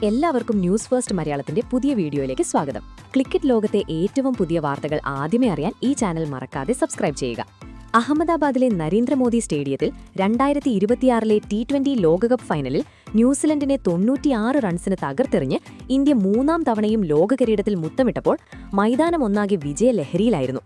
എല്ലാവർക്കും news first മലയാളത്തിന്റെ പുതിയ വീഡിയോയിലേക്ക് സ്വാഗതം. ക്രിക്കറ്റ് ലോകത്തെ ഏറ്റവും പുതിയ വാർത്തകൾ ആദ്യമേ അറിയാൻ ഈ ചാനൽ മറക്കാതെ സബ്സ്ക്രൈബ് ചെയ്യുക. അഹമ്മദാബാദിലെ നരേന്ദ്രമോദി സ്റ്റേഡിയത്തിൽ 2026 T20 ലോകകപ്പ് ഫൈനലിൽ ന്യൂസിലൻഡിനെ 96 റൺസിന് തകർത്തെറിഞ്ഞ് ഇന്ത്യ മൂന്നാം തവണയും ലോക കിരീടത്തിൽ മുത്തമിട്ടപ്പോൾ മൈതാനം ഒന്നാകെ വിജയലഹരിയിലായിരുന്നു.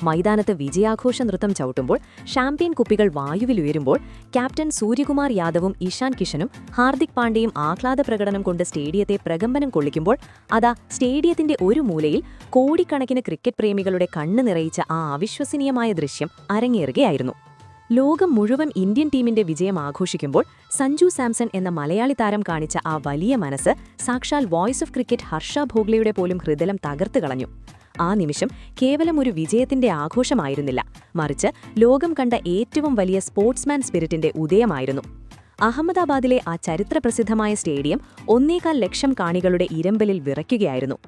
മൈതാനത്ത് വിജയാഘോഷ നൃത്തം ചവിട്ടുമ്പോൾ ഷാമ്പ്യൻ കുപ്പികൾ വായുവിലുയരുമ്പോൾ ക്യാപ്റ്റൻ സൂര്യകുമാർ യാദവും ഇഷാൻ കിഷനും ഹാർദിക് പാണ്ഡ്യയും ആഹ്ലാദ പ്രകടനം കൊണ്ട് സ്റ്റേഡിയത്തെ പ്രകമ്പനം കൊള്ളിക്കുമ്പോൾ അതാ സ്റ്റേഡിയത്തിന്റെ ഒരു മൂലയിൽ കോടിക്കണക്കിന് ക്രിക്കറ്റ് പ്രേമികളുടെ കണ്ണ് നിറയിച്ച ആ അവിശ്വസനീയമായ ദൃശ്യം അരങ്ങേറുകയായിരുന്നു. ലോകം മുഴുവൻ ഇന്ത്യൻ ടീമിന്റെ വിജയം ആഘോഷിക്കുമ്പോൾ സഞ്ജു സാംസൺ എന്ന മലയാളി താരം കാണിച്ച ആ വലിയ മനസ്സ് സാക്ഷാൽ വോയിസ് ഓഫ് ക്രിക്കറ്റ് ഹർഷ ഭോഗ്ലെയുടെ പോലും ഹൃദയം തകർത്തു കളഞ്ഞു. ആ നിമിഷം കേവലം ഒരു വിജയത്തിന്റെ ആഘോഷമായിരുന്നില്ല, മറിച്ച് ലോകം കണ്ട ഏറ്റവും വലിയ സ്പോർട്സ്മാൻ സ്പിരിറ്റിന്റെ ഉദയമായിരുന്നു. അഹമ്മദാബാദിലെ ആ ചരിത്രപ്രസിദ്ധമായ സ്റ്റേഡിയം 1.25 ലക്ഷം കാണികളുടെ ഇരമ്പലിൽ വിറയ്ക്കുകയായിരുന്നു.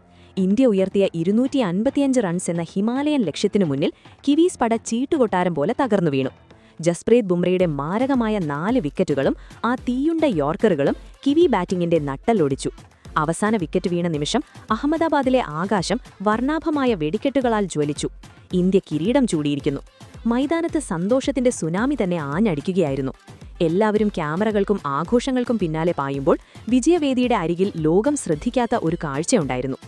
ഇന്ത്യ ഉയർത്തിയ 255 റൺസ് എന്ന ഹിമാലയൻ ലക്ഷ്യത്തിനു മുന്നിൽ കിവീസ് പട ചീട്ടുകൊട്ടാരം പോലെ തകർന്നു വീണു. ജസ്പ്രീത് ബുംറയുടെ മാരകമായ 4 വിക്കറ്റുകളും ആ തീയുണ്ട യോർക്കറുകളും കിവി ബാറ്റിംഗിന്റെ നട്ടലൊടിച്ചു. അവസാന വിക്കറ്റ് വീണ നിമിഷം അഹമ്മദാബാദിലെ ആകാശം വർണ്ണാഭമായ വെടിക്കെട്ടുകളാൽ ജ്വലിച്ചു. ഇന്ത്യ കിരീടം ചൂടിയിരിക്കുന്നു. മൈതാനത്ത് സന്തോഷത്തിന്റെ സുനാമി തന്നെ ആഞ്ഞടിക്കുകയായിരുന്നു. എല്ലാവരും ക്യാമറകൾക്കും ആഘോഷങ്ങൾക്കും പിന്നാലെ പായുമ്പോൾ വിജയവേദിയുടെ അരികിൽ ലോകം ശ്രദ്ധിക്കാത്ത ഒരു കാഴ്ചയുണ്ടായിരുന്നു.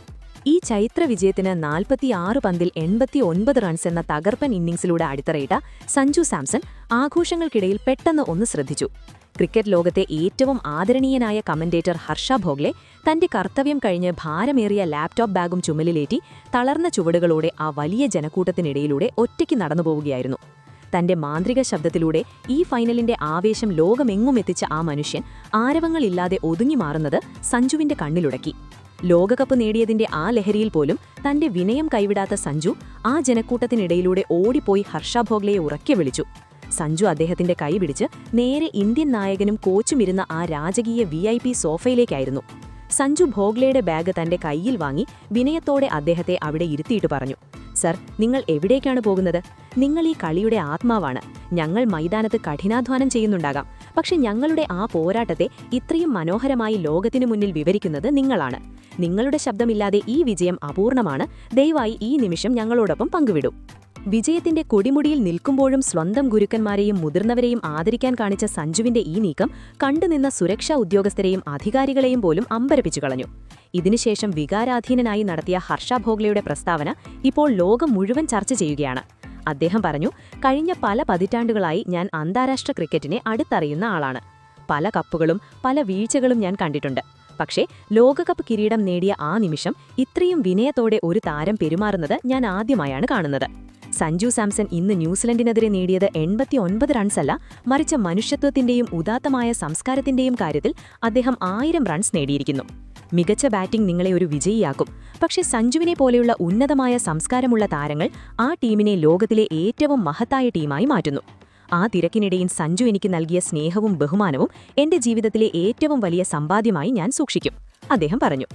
ഈ ചൈത്ര വിജയത്തിന് 46 പന്തിൽ 89 റൺസ് എന്ന തകർപ്പൻ ഇന്നിംഗ്സിലൂടെ അടിത്തറയിട്ട സഞ്ജു സാംസൺ ആഘോഷങ്ങൾക്കിടയിൽ പെട്ടെന്ന് ഒന്ന് ശ്രദ്ധിച്ചു. ക്രിക്കറ്റ് ലോകത്തെ ഏറ്റവും ആദരണീയനായ കമന്റേറ്റർ ഹർഷ ഭോഗ്ലെ തന്റെ കർത്തവ്യം കഴിഞ്ഞ് ഭാരമേറിയ ലാപ്ടോപ്പ് ബാഗും ചുമലിലേറ്റി തളർന്ന ചുവടുകളോടെ ആ വലിയ ജനക്കൂട്ടത്തിനിടയിലൂടെ ഒറ്റയ്ക്ക് നടന്നുപോവുകയായിരുന്നു. തന്റെ മാന്ത്രിക ശബ്ദത്തിലൂടെ ഈ ഫൈനലിന്റെ ആവേശം ലോകമെങ്ങും എത്തിച്ച ആ മനുഷ്യൻ ആരവങ്ങളില്ലാതെ ഒതുങ്ങി മാറുന്നത് സഞ്ജുവിന്റെ കണ്ണിലുടക്കി. ലോകകപ്പ് നേടിയതിന്റെ ആ ലഹരിയിൽ പോലും തന്റെ വിനയം കൈവിടാത്ത സഞ്ജു ആ ജനക്കൂട്ടത്തിനിടയിലൂടെ ഓടിപ്പോയി ഹർഷ ഭോഗ്ലെയെ ഉറക്കെ വിളിച്ചു. സഞ്ജു അദ്ദേഹത്തിന്റെ കൈ പിടിച്ച് നേരെ ഇന്ത്യൻ നായകനും കോച്ചും ഇരുന്ന ആ രാജകീയ VIP സോഫയിലേക്കായിരുന്നു. സഞ്ജു ഭോഗ്ലെയുടെ ബാഗ് തന്റെ കൈയിൽ വാങ്ങി വിനയത്തോടെ അദ്ദേഹത്തെ അവിടെ ഇരുത്തിയിട്ട് പറഞ്ഞു, സർ, നിങ്ങൾ എവിടേക്കാണ് പോകുന്നത്? നിങ്ങൾ ഈ കളിയുടെ ആത്മാവാണ്. ഞങ്ങൾ മൈതാനത്ത് കഠിനാധ്വാനം ചെയ്യുന്നുണ്ടാകാം, പക്ഷെ ഞങ്ങളുടെ ആ പോരാട്ടത്തെ ഇത്രയും മനോഹരമായി ലോകത്തിനു മുന്നിൽ വിവരിക്കുന്നത് നിങ്ങളാണ്. നിങ്ങളുടെ ശബ്ദമില്ലാതെ ഈ വിജയം അപൂർണമാണ്. ദയവായി ഈ നിമിഷം ഞങ്ങളോടൊപ്പം പങ്കുവിടൂ. വിജയത്തിന്റെ കൊടിമുടിയിൽ നിൽക്കുമ്പോഴും സ്വന്തം ഗുരുക്കന്മാരെയും മുതിർന്നവരെയും ആദരിക്കാൻ കാണിച്ച സഞ്ജുവിന്റെ ഈ നീക്കം കണ്ടുനിന്ന സുരക്ഷാ ഉദ്യോഗസ്ഥരെയും അധികാരികളെയും പോലും അമ്പരപ്പിച്ചു കളഞ്ഞു. ഇതിനുശേഷം വികാരാധീനനായി നടത്തിയ ഹർഷ ഭോഗ്ലെയുടെ പ്രസ്താവന ഇപ്പോൾ ലോകം മുഴുവൻ ചർച്ച ചെയ്യുകയാണ്. അദ്ദേഹം പറഞ്ഞു, കഴിഞ്ഞ പല പതിറ്റാണ്ടുകളായി ഞാൻ അന്താരാഷ്ട്ര ക്രിക്കറ്റിനെ അടുത്തറിയുന്ന ആളാണ്. പല കപ്പുകളും പല വീഴ്ചകളും ഞാൻ കണ്ടിട്ടുണ്ട്. പക്ഷേ ലോകകപ്പ് കിരീടം നേടിയ ആ നിമിഷം ഇത്രയും വിനയത്തോടെ ഒരു താരം പെരുമാറുന്നത് ഞാൻ ആദ്യമായാണ് കാണുന്നത്. സഞ്ജു സാംസൺ ഇന്ന് ന്യൂസിലൻഡിനെതിരെ നേടിയത് 89 റൺസല്ല, മറിച്ച് മനുഷ്യത്വത്തിന്റെയും ഉദാത്തമായ സംസ്കാരത്തിന്റെയും കാര്യത്തിൽ അദ്ദേഹം 1000 റൺസ് നേടിയിരിക്കുന്നു. മികച്ച ബാറ്റിംഗ് നിങ്ങളെ ഒരു വിജയിയാക്കും, പക്ഷേ സഞ്ജുവിനെ പോലെയുള്ള ഉന്നതമായ സംസ്കാരമുള്ള താരങ്ങൾ ആ ടീമിനെ ലോകത്തിലെ ഏറ്റവും മഹത്തായ ടീമായി മാറ്റുന്നു. ആ തിരക്കിനിടയിൽ സഞ്ജു എനിക്ക് നൽകിയ സ്നേഹവും ബഹുമാനവും എന്റെ ജീവിതത്തിലെ ഏറ്റവും വലിയ സമ്പാദ്യമായി ഞാൻ സൂക്ഷിക്കും, അദ്ദേഹം പറഞ്ഞു.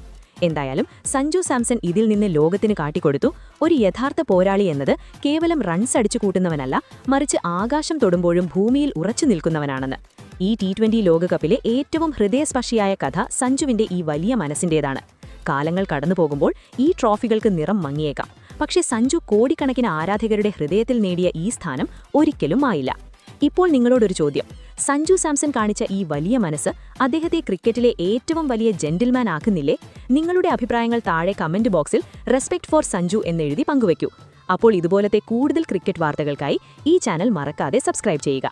എന്തായാലും സഞ്ജു സാംസൺ ഇതിൽ നിന്ന് ലോകത്തിന് കാട്ടിക്കൊടുത്തു, ഒരു യഥാർത്ഥ പോരാളി എന്നത് കേവലം റൺസ് അടിച്ചു കൂട്ടുന്നവനല്ല, മറിച്ച് ആകാശം തൊടുമ്പോഴും ഭൂമിയിൽ ഉറച്ചു നിൽക്കുന്നവനാണെന്ന്. ഈ T20 ലോകകപ്പിലെ ഏറ്റവും ഹൃദയസ്പർശിയായ കഥ സഞ്ജുവിന്റെ ഈ വലിയ മനസ്സിന്റേതാണ്. കാലങ്ങൾ കടന്നുപോകുമ്പോൾ ഈ ട്രോഫികൾക്ക് നിറം മങ്ങിയേക്കാം, പക്ഷേ സഞ്ജു കോടിക്കണക്കിന് ആരാധകരുടെ ഹൃദയത്തിൽ നേടിയ ഈ സ്ഥാനം ഒരിക്കലും ആയില്ല. ഇപ്പോൾ നിങ്ങളോടൊരു ചോദ്യം. സഞ്ജു സാംസൺ കാണിച്ച ഈ വലിയ മനസ്സ് അദ്ദേഹത്തെ ക്രിക്കറ്റിലെ ഏറ്റവും വലിയ ജെന്റിൽമാൻ ആക്കുന്നില്ലേ? നിങ്ങളുടെ അഭിപ്രായങ്ങൾ താഴെ കമന്റ് ബോക്സിൽ റെസ്പെക്ട് ഫോർ സഞ്ജു എന്നെഴുതി പങ്കുവയ്ക്കൂ. അപ്പോൾ ഇതുപോലത്തെ കൂടുതൽ ക്രിക്കറ്റ് വാർത്തകൾക്കായി ഈ ചാനൽ മറക്കാതെ സബ്സ്ക്രൈബ് ചെയ്യുക.